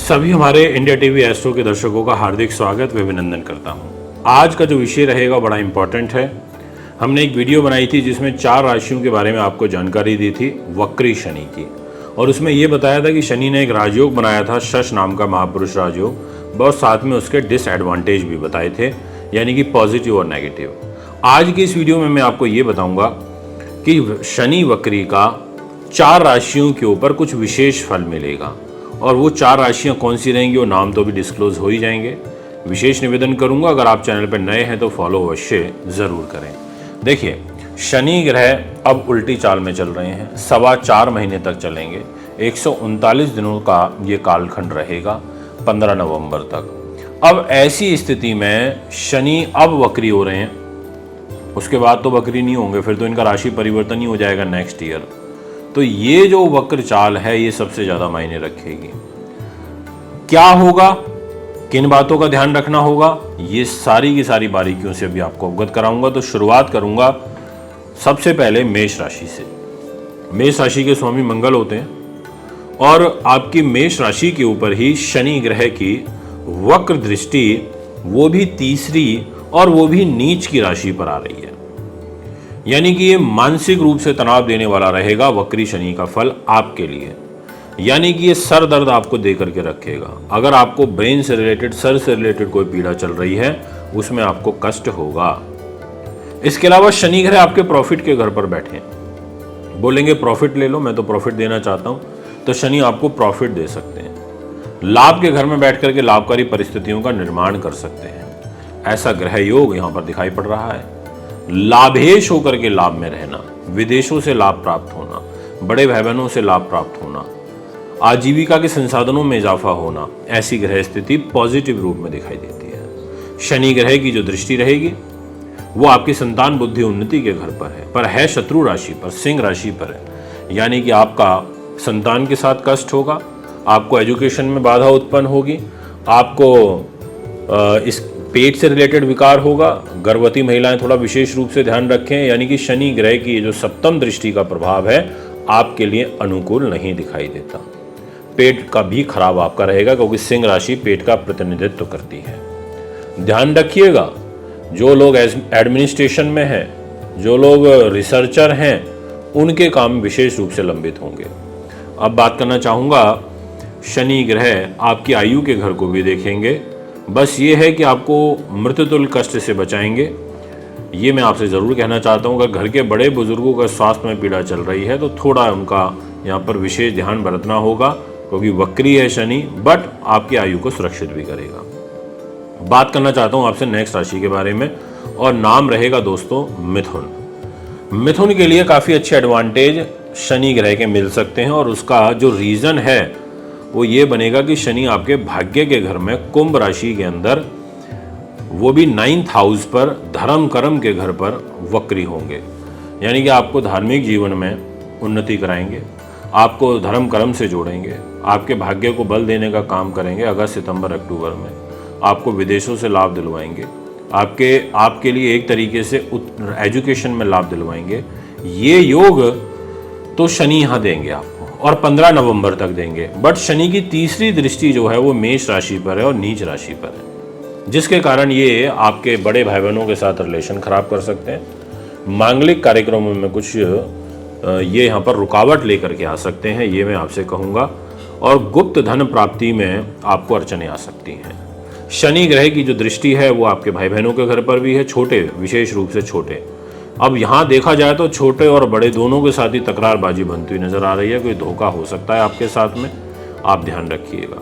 सभी हमारे India TV astro के दर्शकों का हार्दिक स्वागत व अभिनंदन करता हूं। आज का जो विषय रहेगा बड़ा इंपॉर्टेंट है। हमने एक वीडियो बनाई थी जिसमें 4 राशियों के बारे में आपको जानकारी दी थी वक्री शनि की, और उसमें यह बताया था कि शनि ने एक राजयोग बनाया था, शश नाम का महापुरुष राजयोग, बहुत साथ में उसके डिसएडवांटेज भी बताए थे, यानी कि पॉजिटिव और नेगेटिव। आज की इस वीडियो में मैं आपको ये बताऊंगा कि शनि वक्री का 4 राशियों के ऊपर कुछ विशेष फल मिलेगा, और वो 4 राशियां कौन सी रहेंगी वो नाम तो भी डिस्क्लोज हो ही जाएंगे। विशेष निवेदन करूंगा, अगर आप चैनल पर नए हैं तो फॉलो अवश्य ज़रूर करें। देखिए, शनि ग्रह अब उल्टी चाल में चल रहे हैं, 4.25 महीने तक चलेंगे। 139 दिनों का ये कालखंड रहेगा 15 नवंबर तक। अब ऐसी स्थिति में शनि अब वक्री हो रहे हैं, उसके बाद तो वक्री नहीं होंगे, फिर तो इनका राशि परिवर्तन ही हो जाएगा नेक्स्ट ईयर। तो ये जो वक्र चाल है ये सबसे ज्यादा मायने रखेगी। क्या होगा, किन बातों का ध्यान रखना होगा, ये सारी की सारी बारीकियों से अभी आपको अवगत कराऊंगा। तो शुरुआत करूंगा सबसे पहले मेष राशि से। मेष राशि के स्वामी मंगल होते हैं, और आपकी मेष राशि के ऊपर ही शनि ग्रह की वक्र दृष्टि, वो भी तीसरी और वो भी नीच की राशि पर आ रही है। यानी कि ये मानसिक रूप से तनाव देने वाला रहेगा वक्री शनि का फल आपके लिए। यानी कि ये सर दर्द आपको दे करके रखेगा। अगर आपको ब्रेन से रिलेटेड, सर से रिलेटेड कोई पीड़ा चल रही है, उसमें आपको कष्ट होगा। इसके अलावा शनि ग्रह आपके प्रॉफिट के घर पर बैठे हैं। बोलेंगे प्रॉफिट ले लो, मैं तो प्रॉफिट देना चाहता हूं, तो शनि आपको प्रॉफिट दे सकते हैं। लाभ के घर में बैठ करके लाभकारी परिस्थितियों का निर्माण कर सकते हैं। ऐसा ग्रह योग यहां पर दिखाई पड़ रहा है। लाभेश होकर के लाभ में रहना, विदेशों से लाभ प्राप्त होना, बड़े भाई बहनों से लाभ प्राप्त होना, आजीविका के संसाधनों में इजाफा होना, ऐसी ग्रह स्थिति पॉजिटिव रूप में दिखाई देती है। शनि ग्रह की जो दृष्टि रहेगी वो आपकी संतान बुद्धि उन्नति के घर पर है शत्रु राशि पर, सिंह राशि पर है। यानी कि आपका संतान के साथ कष्ट होगा, आपको एजुकेशन में बाधा उत्पन्न होगी, आपको इस पेट से रिलेटेड विकार होगा। गर्भवती महिलाएं थोड़ा विशेष रूप से ध्यान रखें। यानी कि शनि ग्रह की जो सप्तम दृष्टि का प्रभाव है आपके लिए अनुकूल नहीं दिखाई देता। पेट का भी खराब आपका रहेगा, क्योंकि सिंह राशि पेट का प्रतिनिधित्व करती है। ध्यान रखिएगा, जो लोग एडमिनिस्ट्रेशन में हैं, जो लोग रिसर्चर हैं, उनके काम विशेष रूप से लंबित होंगे। अब बात करना चाहूँगा, शनि ग्रह आपकी आयु के घर को भी देखेंगे। बस ये है कि आपको मृत्युतुल्य कष्ट से बचाएंगे। ये मैं आपसे ज़रूर कहना चाहता हूँ, अगर घर के बड़े बुजुर्गों का स्वास्थ्य में पीड़ा चल रही है तो थोड़ा उनका यहाँ पर विशेष ध्यान बरतना होगा, क्योंकि वक्री है शनि, बट आपकी आयु को सुरक्षित भी करेगा। बात करना चाहता हूँ आपसे नेक्स्ट राशि के बारे में, और नाम रहेगा दोस्तों मिथुन। मिथुन के लिए काफ़ी अच्छे एडवांटेज शनि ग्रह के मिल सकते हैं, और उसका जो रीज़न है वो ये बनेगा कि शनि आपके भाग्य के घर में कुंभ राशि के अंदर, वो भी 9th हाउस पर, धर्म कर्म के घर पर वक्री होंगे। यानी कि आपको धार्मिक जीवन में उन्नति कराएंगे, आपको धर्म कर्म से जोड़ेंगे, आपके भाग्य को बल देने का काम करेंगे। अगस्त सितंबर अक्टूबर में आपको विदेशों से लाभ दिलवाएंगे, आपके लिए एक तरीके से एजुकेशन में लाभ दिलवाएंगे। ये योग तो शनि यहाँ देंगे आपको, और 15 नवंबर तक देंगे। बट शनि की तीसरी दृष्टि जो है वो मेष राशि पर है और नीच राशि पर है, जिसके कारण ये आपके बड़े भाई बहनों के साथ रिलेशन खराब कर सकते हैं। मांगलिक कार्यक्रमों में कुछ ये यहाँ पर रुकावट लेकर के आ सकते हैं, ये मैं आपसे कहूँगा। और गुप्त धन प्राप्ति में आपको अड़चनें आ सकती हैं। शनि ग्रह की जो दृष्टि है वो आपके भाई बहनों के घर पर भी है, छोटे, विशेष रूप से छोटे। अब यहाँ देखा जाए तो छोटे और बड़े दोनों के साथ ही तकरारबाजी बनती हुई नजर आ रही है। कोई धोखा हो सकता है आपके साथ में, आप ध्यान रखिएगा।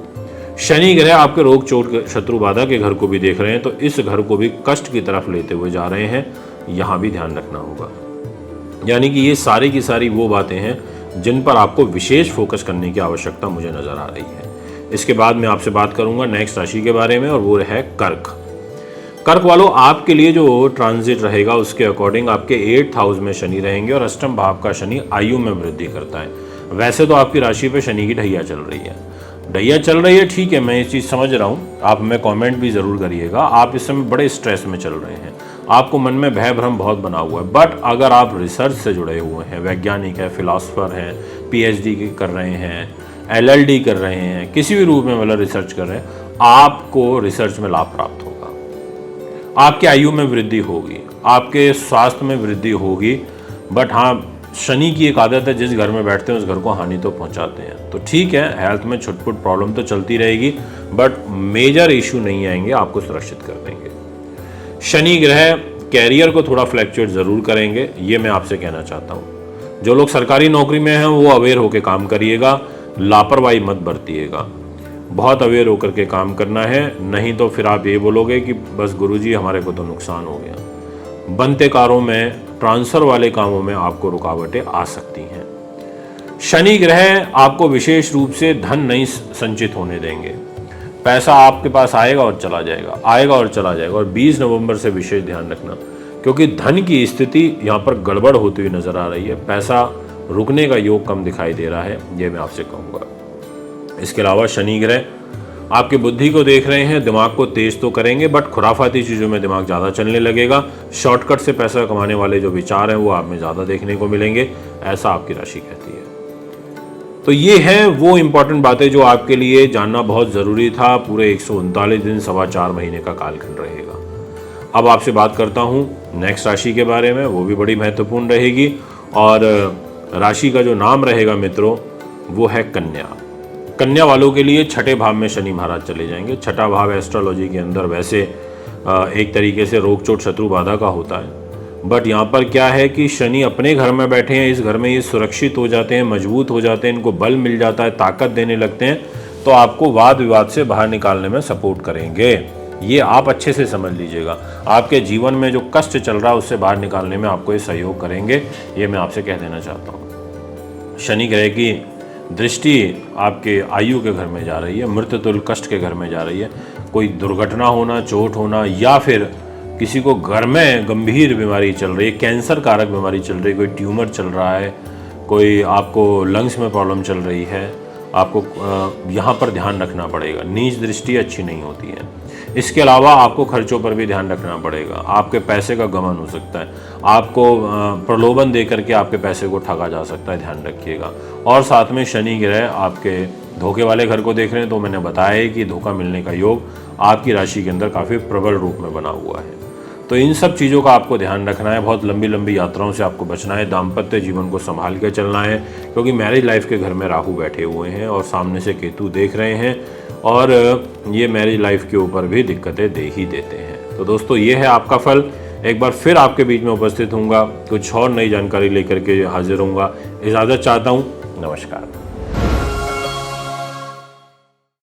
शनि ग्रह आपके रोग चोट शत्रु बाधा के घर को भी देख रहे हैं, तो इस घर को भी कष्ट की तरफ लेते हुए जा रहे हैं, यहाँ भी ध्यान रखना होगा। यानी कि ये सारी की सारी वो बातें हैं जिन पर आपको विशेष फोकस करने की आवश्यकता मुझे नजर आ रही है। इसके बाद मैं आपसे बात करूंगा नेक्स्ट राशि के बारे में, और वो है कर्क। कर्क वालों, आपके लिए जो ट्रांजिट रहेगा उसके अकॉर्डिंग आपके 8th हाउस में शनि रहेंगे, और अष्टम भाव का शनि आयु में वृद्धि करता है। वैसे तो आपकी राशि पे शनि की ढैया चल रही है, ठीक है, मैं ये चीज़ समझ रहा हूँ। आप हमें कमेंट भी ज़रूर करिएगा। आप इस समय बड़े स्ट्रेस में चल रहे हैं, आपको मन में भय भ्रम बहुत बना हुआ है। बट अगर आप रिसर्च से जुड़े हुए हैं, वैज्ञानिक हैं, फिलोसफर हैं, पीएचडी कर रहे हैं, एलएलडी कर रहे हैं, किसी भी रूप में मतलब रिसर्च कर रहे हैं, आपको रिसर्च में लाभ प्राप्त होगा। आपकी आयु में वृद्धि होगी, आपके स्वास्थ्य में वृद्धि होगी। बट हाँ, शनि की एक आदत है, जिस घर में बैठते हैं उस घर को हानि तो पहुंचाते हैं। तो ठीक है, हेल्थ में छुटपुट प्रॉब्लम तो चलती रहेगी, बट मेजर इशू नहीं आएंगे, आपको सुरक्षित कर देंगे। शनि ग्रह कैरियर को थोड़ा फ्लैक्चुएट ज़रूर करेंगे, ये मैं आपसे कहना चाहता हूँ। जो लोग सरकारी नौकरी में हैं वो अवेयर होकर काम करिएगा, लापरवाही मत बरतिएगा। बहुत अवेयर होकर के काम करना है, नहीं तो फिर आप ये बोलोगे कि बस गुरुजी हमारे को तो नुकसान हो गया। बनते कारों में, ट्रांसफ़र वाले कामों में आपको रुकावटें आ सकती हैं। शनि ग्रह आपको विशेष रूप से धन नहीं संचित होने देंगे। पैसा आपके पास आएगा और चला जाएगा, आएगा और चला जाएगा। और 20 नवंबर से विशेष ध्यान रखना, क्योंकि धन की स्थिति यहाँ पर गड़बड़ होती हुई नजर आ रही है। पैसा रुकने का योग कम दिखाई दे रहा है, ये मैं आपसे कहूँगा। इसके अलावा शनि ग्रह आपकी बुद्धि को देख रहे हैं, दिमाग को तेज तो करेंगे, बट खुराफाती चीज़ों में दिमाग ज़्यादा चलने लगेगा। शॉर्टकट से पैसा कमाने वाले जो विचार हैं वो आप में ज़्यादा देखने को मिलेंगे, ऐसा आपकी राशि कहती है। तो ये हैं वो इम्पॉर्टेंट बातें जो आपके लिए जानना बहुत ज़रूरी था। पूरे 139 दिन 4.25 महीने का कालखंड रहेगा। अब आपसे बात करता हूँ नेक्स्ट राशि के बारे में, वो भी बड़ी महत्वपूर्ण रहेगी। और राशि का जो नाम रहेगा मित्रों, वो है कन्या। कन्या वालों के लिए छठे भाव में शनि महाराज चले जाएंगे। छठा भाव एस्ट्रोलॉजी के अंदर वैसे एक तरीके से रोग चोट शत्रु बाधा का होता है, बट यहाँ पर क्या है कि शनि अपने घर में बैठे हैं, इस घर में ये सुरक्षित हो जाते हैं, मजबूत हो जाते हैं, इनको बल मिल जाता है, ताकत देने लगते हैं, तो आपको वाद विवाद से बाहर निकालने में सपोर्ट करेंगे। ये आप अच्छे से समझ लीजिएगा। आपके जीवन में जो कष्ट चल रहा है उससे बाहर निकालने में आपको ये सहयोग करेंगे, ये मैं आपसे कह देना चाहता हूँ। शनि ग्रह की दृष्टि आपके आयु के घर में जा रही है, मृत्युतुल्य कष्ट के घर में जा रही है। कोई दुर्घटना होना, चोट होना, या फिर किसी को घर में गंभीर बीमारी चल रही है, कैंसर कारक बीमारी चल रही है, कोई ट्यूमर चल रहा है, कोई आपको लंग्स में प्रॉब्लम चल रही है, आपको यहाँ पर ध्यान रखना पड़ेगा। नीच दृष्टि अच्छी नहीं होती है। इसके अलावा आपको खर्चों पर भी ध्यान रखना पड़ेगा। आपके पैसे का गमन हो सकता है, आपको प्रलोभन दे करके आपके पैसे को ठगा जा सकता है, ध्यान रखिएगा। और साथ में शनि ग्रह आपके धोखे वाले घर को देख रहे हैं, तो मैंने बताया कि धोखा मिलने का योग आपकी राशि के अंदर काफ़ी प्रबल रूप में बना हुआ है। तो इन सब चीज़ों का आपको ध्यान रखना है। बहुत लंबी लंबी यात्राओं से आपको बचना है। दाम्पत्य जीवन को संभाल के चलना है, क्योंकि मैरिज लाइफ के घर में राहु बैठे हुए हैं और सामने से केतु देख रहे हैं, और ये मैरिज लाइफ के ऊपर भी दिक्कतें दे ही देते हैं। तो दोस्तों, ये है आपका फल। एक बार फिर आपके बीच में उपस्थित होऊंगा, कुछ और नई जानकारी लेकर के हाजिर होऊंगा। इजाज़त चाहता हूँ। नमस्कार।